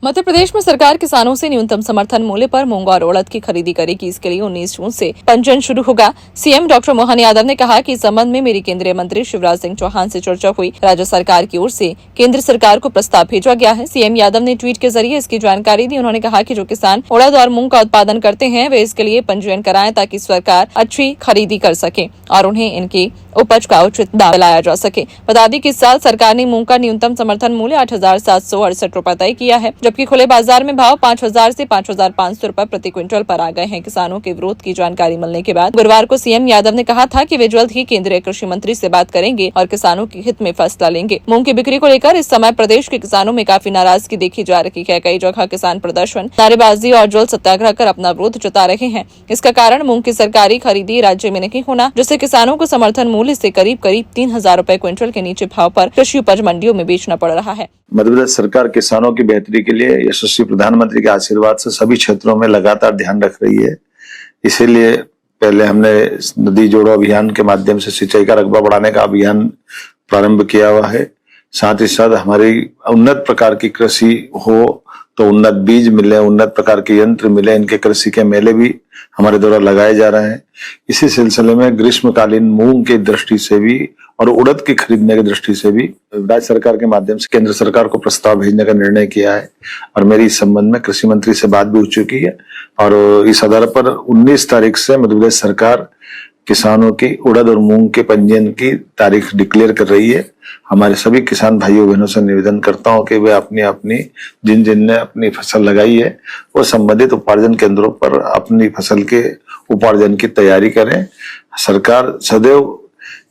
मध्य प्रदेश में सरकार किसानों से न्यूनतम समर्थन मूल्य पर मूंग और उड़द की खरीदी करेगी। इसके लिए 19 जून से पंजीयन शुरू होगा। सीएम डॉक्टर मोहन यादव ने कहा कि इस संबंध में मेरी केंद्रीय मंत्री शिवराज सिंह चौहान से चर्चा हुई। राज्य सरकार की ओर से केंद्र सरकार को प्रस्ताव भेजा गया है। सीएम यादव ने ट्वीट के जरिए इसकी जानकारी दी। उन्होंने कहा कि जो किसान उड़द और मूंग का उत्पादन करते हैं वे इसके लिए पंजीयन कराएं ताकि सरकार अच्छी खरीदी कर सके और उन्हें इनकी उपज का उचित दाम दिलाया जा सके। बता दें कि इस साल सरकार ने मूंग का न्यूनतम समर्थन मूल्य 8,768 रुपए तय किया है, जबकि खुले बाजार में भाव 5,000 से 5,500 रुपए प्रति क्विंटल पर आ गए हैं। किसानों के विरोध की जानकारी मिलने के बाद गुरुवार को सीएम यादव ने कहा था कि वे जल्द ही केंद्रीय कृषि मंत्री से बात करेंगे और किसानों के हित में फैसला लेंगे। मूंग की बिक्री को लेकर इस समय प्रदेश के किसानों में काफी नाराजगी देखी जा रही है। कई जगह किसान प्रदर्शन, नारेबाजी और जल सत्याग्रह कर अपना विरोध जता रहे हैं। इसका कारण मूंग की सरकारी खरीदी राज्य में नहीं होना, जिससे किसानों को समर्थन मूल्य से करीब 3,000 रुपए क्विंटल के नीचे भाव पर कृषि उपज मंडियों में बेचना पड़ रहा है। मध्य प्रदेश सरकार किसानों की बेहतरी के लिए यशस्वी प्रधानमंत्री के आशीर्वाद से सभी क्षेत्रों में लगातार ध्यान रख रही है। इसीलिए पहले हमने नदी जोड़ो अभियान के माध्यम से सिंचाई का रकबा बढ़ाने का अभियान प्रारंभ किया हुआ है। साथ ही साथ हमारी उन्नत प्रकार की कृषि हो तो उन्नत बीज मिले, उन्नत प्रकार के यंत्र मिले, इनके कृषि के मेले भी हमारे द्वारा लगाए जा रहे हैं। इसी सिलसिले में ग्रीष्मकालीन मूंग की दृष्टि से भी और उड़द की खरीदने की दृष्टि से भी राज्य सरकार के माध्यम से केंद्र सरकार को प्रस्ताव भेजने का निर्णय किया है और मेरी इस संबंध में कृषि मंत्री से बात भी हो चुकी है और इस आधार पर 19 तारीख से मध्य प्रदेश सरकार किसानों की उड़द और मूंग के पंजीयन की तारीख डिक्लेयर कर रही है। हमारे सभी किसान भाइयों बहनों से निवेदन करता हूं कि वे अपनी अपनी जिन ने अपनी फसल लगाई है वो संबंधित उपार्जन केंद्रों पर अपनी फसल के उपार्जन की तैयारी करें। सरकार सदैव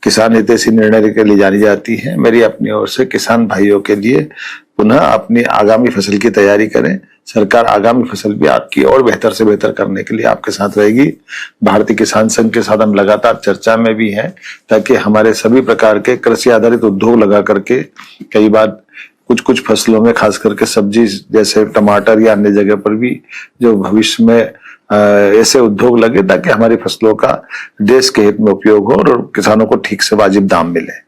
किसान हितैषी निर्णय के लिए जानी जाती है। मेरी अपनी ओर से किसान भाइयों के लिए पुनः अपनी आगामी फसल की तैयारी करें। सरकार आगामी फसल भी आपकी और बेहतर से बेहतर करने के लिए आपके साथ रहेगी। भारतीय किसान संघ के साथ हम लगातार चर्चा में भी हैं ताकि हमारे सभी प्रकार के कृषि आधारित उद्योग लगा करके कई बार कुछ फसलों में खास करके सब्जी जैसे टमाटर या अन्य जगह पर भी जो भविष्य में ऐसे उद्योग लगे ताकि हमारी फसलों का देश के हित में उपयोग हो और किसानों को ठीक से वाजिब दाम मिले।